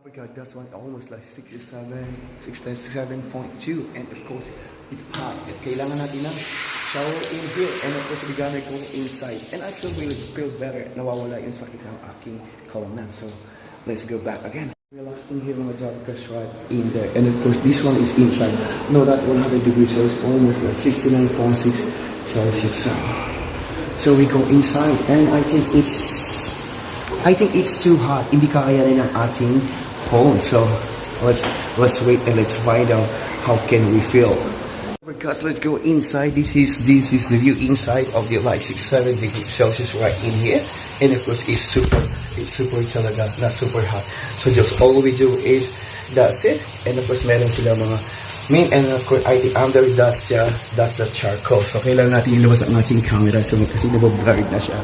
We got this one almost like 67.2, and of course it's hot. Kailangan natin ng shower in here, and of course we're gonna go inside. And I feel better. Nawawala yung sakit ng aking kalamnan. So let's go back again. Relaxing here mga joggers right in there, and of course this one is inside. No, that 100 degrees Celsius, almost like 69.6 Celsius. So we go inside, and I think it's too hot. Hindi kaya rin ng ating phone. So let's wait and let's find out how can we feel. Because let's go inside. This is the view inside of the like 6-7 degrees Celsius right in here, and of course it's super talaga, not super hot. So just all we do is that's it. And of course meron sila mga main, and of course I think under that's the charcoal. So kailangan natin ilabas ang ating camera so kasi nabablurred na siya.